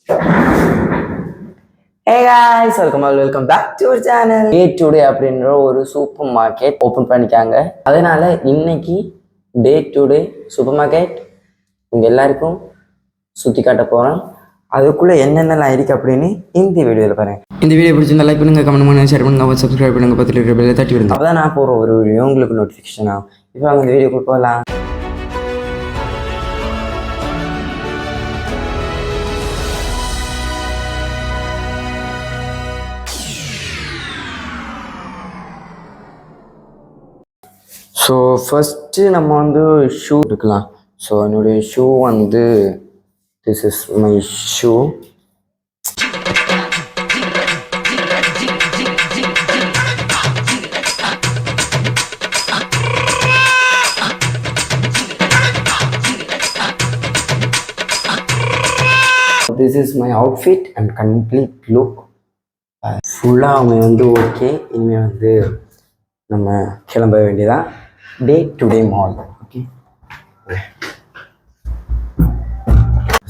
Hey guys, welcome back to our channel. Day today அப்படின்ற ஒரு super market open பண்ணிக்காங்க. அதனால இன்னைக்கு டே டுடே சூப்பர் மார்க்கெட் உங்க எல்லாருக்கும் சுற்றி காட்ட போகிறேன். அதுக்குள்ளே என்னென்னலாம் இருக்குது அப்படின்னு இந்த வீடியோவில் பாருங்கள். இந்த வீடியோ பிடிச்சிருந்தா லைக் பண்ணுங்கள், கமெண்ட் பண்ணுங்கள், ஷேர் பண்ணுங்கள், சப்ஸ்கிரைப் பண்ணுங்கள், பக்கத்தில் இருக்கிற பெல்லை தட்டி விடுங்க. அப்போ தான் நான் போகிற ஒரு வீடியோ உங்களுக்கு நோட்டிஃபிகேஷன் ஆகும். இப்போ அவங்க இந்த வீடியோக்குள்ள போகலாம். ஸோ ஃபஸ்ட்டு நம்ம வந்து ஷூ எடுக்கலாம். ஸோ என்னுடைய ஷூ வந்து this is my shoe. This is my outfit and complete look. ஃபுல்லாக அவங்க வந்து ஓகே. இனிமேல் வந்து நம்ம கிளம்ப வேண்டியதான். டே டுடே மால். ஓகே,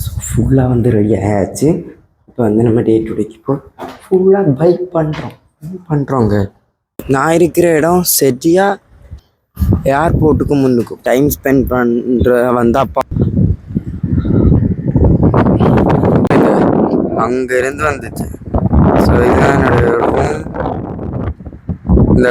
ஸோ ஃபுல்லாக வந்து ரெடி ஆயாச்சு. இப்போ வந்து நம்ம டே டுடேக்கு இப்போ ஃபுல்லாக பைக் பண்ணுறோங்க. நான் இருக்கிற இடம் சரியாக ஏர்போர்ட்டுக்கு முன்னுக்கும் டைம் ஸ்பெண்ட் பண்ணுற வந்தாப்பா அங்கேருந்து வந்துச்சு. ஸோ இதுதான் என்னோடய ரூம். இந்த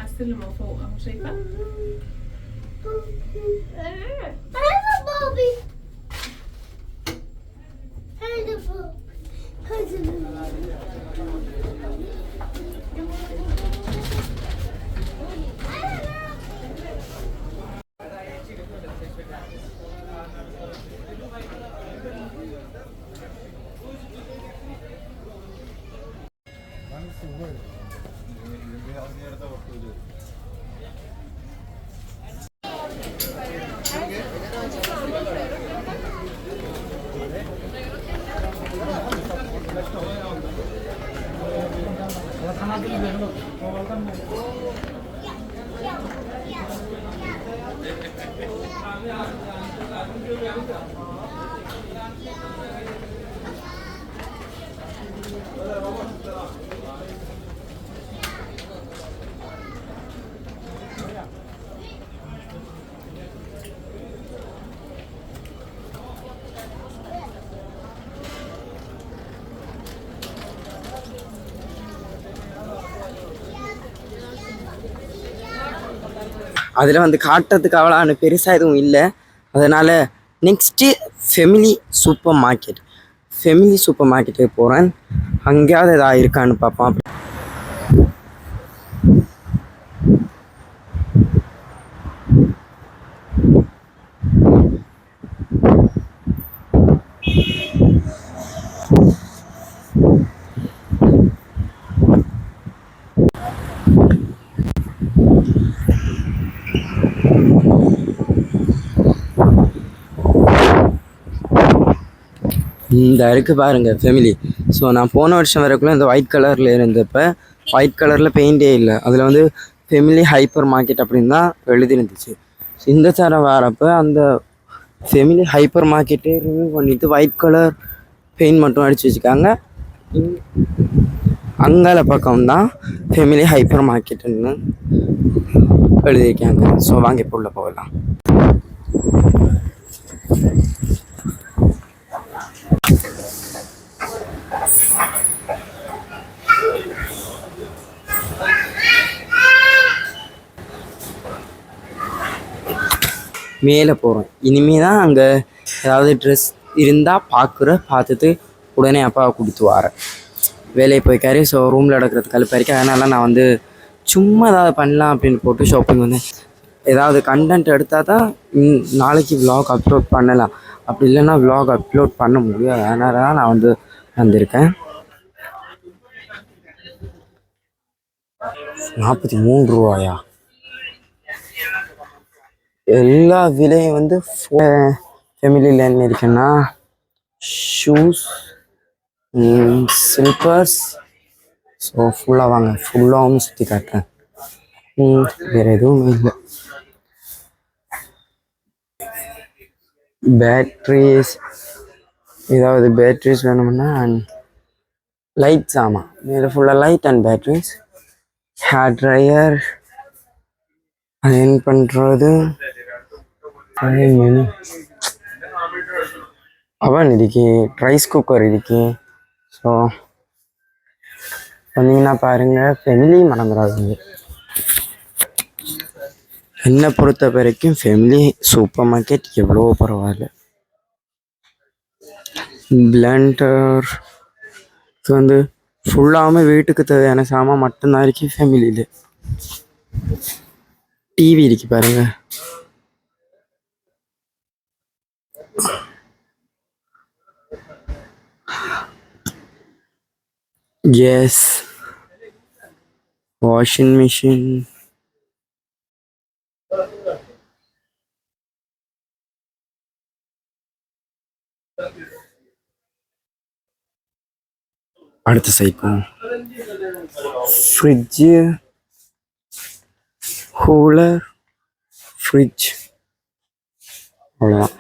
أسلم فوق أهو شايفة؟ هذا بابي، هذا فوق، அதில் வந்து காட்டுறதுக்கு அவ்வளோ பெருசாக எதுவும் இல்லை. அதனால் நெக்ஸ்ட்டு ஃபெமிலி சூப்பர் மார்க்கெட்டுக்கு போகிறேன். அங்கேயாவது எதாவது இருக்கான்னு பார்ப்போம். இந்த இருக்குது பாருங்கள் ஃபெமிலி. ஸோ நான் போன வருஷம் வரைக்குள்ள இந்த ஒயிட் கலரில் இருந்தப்போ ஒயிட் கலரில் பெயிண்டே இல்லை. அதில் வந்து ஃபெமிலி ஹைப்பர் மார்க்கெட் அப்படின்னு தான் எழுதிருந்துச்சு. ஸோ இந்த தரம் வரப்போ அந்த ஃபெமிலி ஹைப்பர் மார்க்கெட்டே ரிமூவ் பண்ணிவிட்டு ஒயிட் கலர் பெயிண்ட் மட்டும் அடித்து வச்சுருக்காங்க. அங்கால பக்கம்தான் ஃபெமிலி ஹைப்பர் மார்க்கெட்டுன்னு எழுதியிருக்காங்க. ஸோ வாங்க இப்போ உள்ள போகலாம். மேலே போகிறோம். இனிமேல் தான் அங்கே ஏதாவது ட்ரெஸ் இருந்தால் பார்த்துட்டு உடனே அப்பாவை கொடுத்து வரேன். வேலையை போய்க்காரு. ஸோ ரூமில் நடக்கிறது கழுப்பாரிக்கு. அதனால நான் வந்து சும்மா ஏதாவது பண்ணலாம் அப்படின்னு போட்டு ஷாப்பிங் வந்து ஏதாவது கண்டென்ட் எடுத்தால் தான் நாளைக்கு விலாக் அப்லோட் பண்ணலாம். அப்படி இல்லைன்னா விலாக் அப்லோட் பண்ண முடியாது. அதனால தான் நான் வந்து வந்திருக்கேன். ரூபாயா? எல்லா விலையும் வந்து ஃபேமிலியில் என்ன இருக்குன்னா ஷூஸ், ஸ்லிப்பர்ஸ். ஸோ ஃபுல்லாக வாங்க, ஃபுல்லாகவும் சுற்றி காட்டுறேன். வேறு எதுவும் இல்லை. பேட்ரிஸ், ஏதாவது பேட்ரிஸ் வேணும்னா லைட்ஸ். ஆமாம், மேலே ஃபுல்லாக light and batteries. Hair dryer, iron பண்ணுறது, அவன் இருக்கு, ரைஸ் குக்கர் இருக்கு. ஸோ வந்தீங்கன்னா பாருங்கள், ஃபேமிலி மறந்துடாதீங்க. என்னை பொறுத்த வரைக்கும் ஃபேமிலி சூப்பர் மார்க்கெட் எவ்வளோ பரவாயில்ல. பிளண்டர் இது வந்து ஃபுல்லாமல் வீட்டுக்கு தேவையான சாமான் மட்டும்தான் இருக்கு ஃபேமிலியில். டிவி இருக்கு பாருங்க. கேஸ், வாஷிங் மிஷின், அடுத்த சைக்கும் ஃப்ரிட்ஜு, கூலர், ஃப்ரிட்ஜ், அவ்வளோதான்.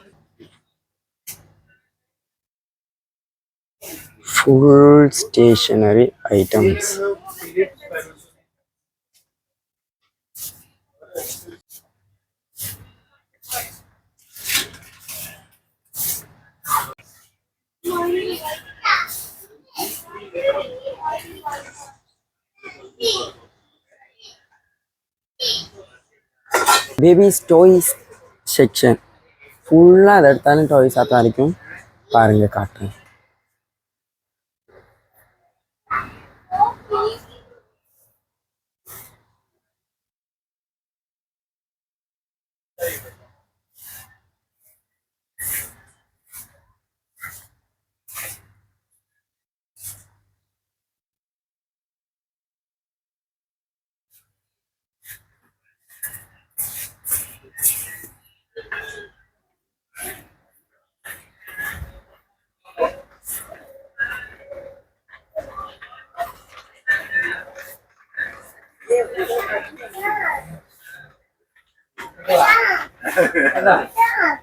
Full stationery items. Babies toys section ஃபுல்லாக அதை எடுத்தாலும் டாய்ஸாக தான் இருக்கும். பாருங்கள், காட்டுறேன்.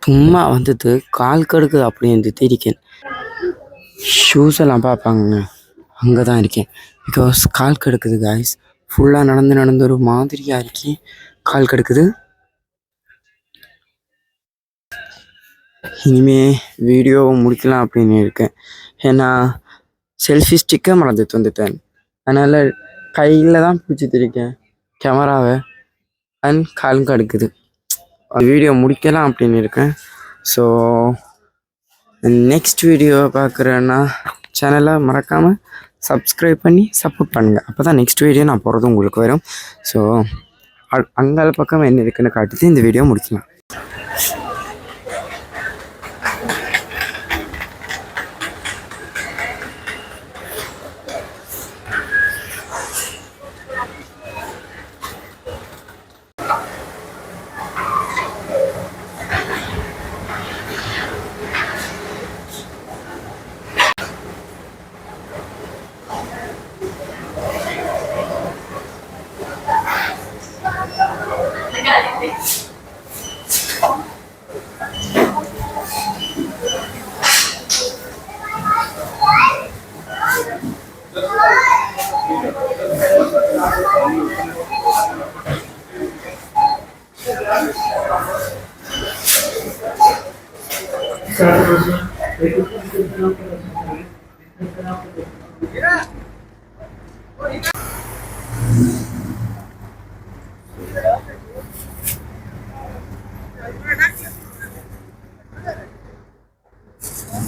சும்மா வந்தது கால் கடுக்குது அப்படின்னு இருக்கேன். ஷூஸ் எல்லாம் பார்ப்பாங்க, அங்கே தான் இருக்கேன். பிகாஸ் கால் கடுக்குது காய்ஸ். ஃபுல்லாக நடந்து ஒரு மாதிரியாக இருக்கேன், கால் கடுக்குது. இனிமே வீடியோ முடிக்கலாம் அப்படின்னு இருக்கேன். ஏன்னா செல்ஃபி ஸ்டிக்கை மறந்துட்டு வந்துட்டேன். அதனால் கையில் தான் பிடிச்சிட்டு இருக்கேன் கேமராவை. And call கடுக்குது. வீடியோ முடிக்கலாம் அப்படின்னு இருக்கேன். ஸோ நெக்ஸ்ட் வீடியோ பார்க்குறேன்னா சேனலை மறக்காமல் சப்ஸ்கிரைப் பண்ணி சப்போர்ட் பண்ணுங்கள். அப்போ தான் நெக்ஸ்ட் வீடியோ நான் போகிறது உங்களுக்கு வரும். ஸோ அங்கால பக்கம் என்ன இருக்குன்னு காட்டிட்டு இந்த வீடியோ முடிக்கலாம்.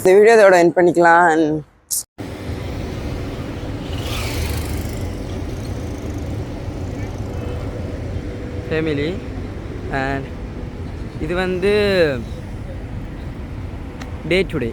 இந்த வீடியோ இதோட எண்ட் பண்ணிக்கலாம். ஃபேமிலி அண்ட் இது வந்து டே டு டே